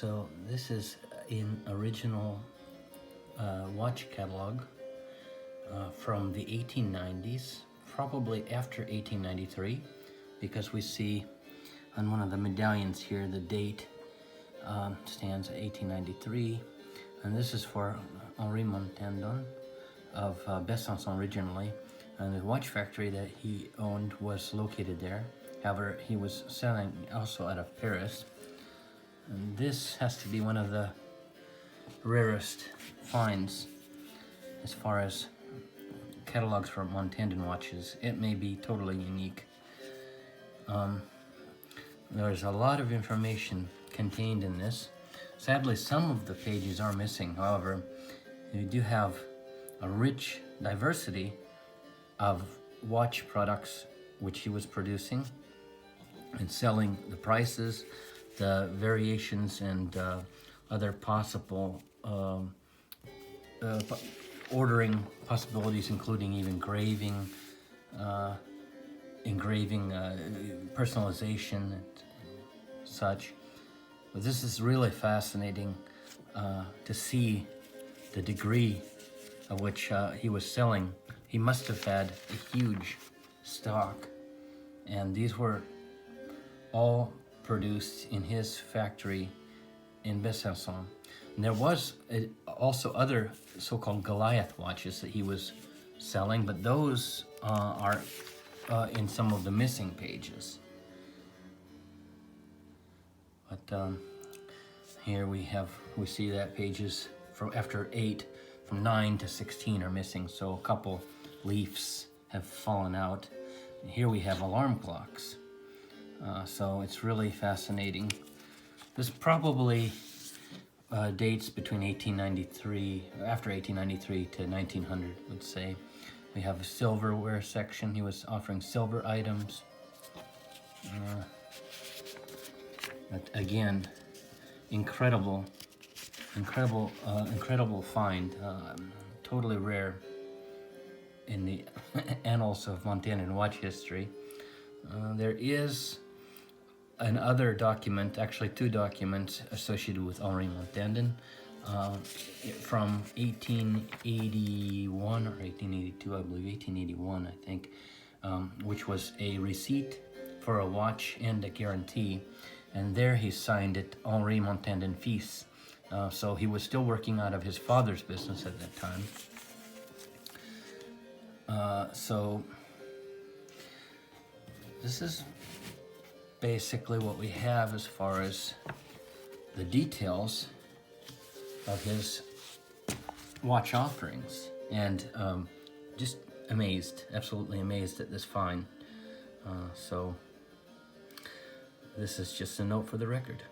So this is an original watch catalog from the 1890s, probably after 1893, because we see on one of the medallions here the date stands at 1893, and this is for Henri Montandon of Besançon originally, and the watch factory that he owned was located there. However, he was selling also out of Paris, and this has to be one of the rarest finds as far as catalogs for Montandon watches. It may be totally unique. There's a lot of information contained in this. Sadly, some of the pages are missing. However, you do have a rich diversity of watch products which he was producing and selling, the prices, the variations, and other possible ordering possibilities, including even engraving, personalization, and such. But this is really fascinating to see the degree of which he was selling. He must have had a huge stock, and these were all produced in his factory in Besançon. And there was also other so-called Goliath watches that he was selling, but those are in some of the missing pages. But here we see that pages from after 8, from 9 to 16 are missing, so a couple leaves have fallen out. And here we have alarm clocks. So it's really fascinating. This probably dates between after 1893 to 1900, let's say. We have a silverware section. He was offering silver items. But again, incredible find. Totally rare in the annals of Montandon watch history. There is another document, actually two documents associated with Henri Montandon from 1881 or 1882, I believe, 1881, I think, which was a receipt for a watch and a guarantee, and there he signed it Henri Montandon Fils. So he was still working out of his father's business at that time. So this is basically what we have as far as the details of his watch offerings, and just amazed, absolutely amazed at this find. So this is just a note for the record.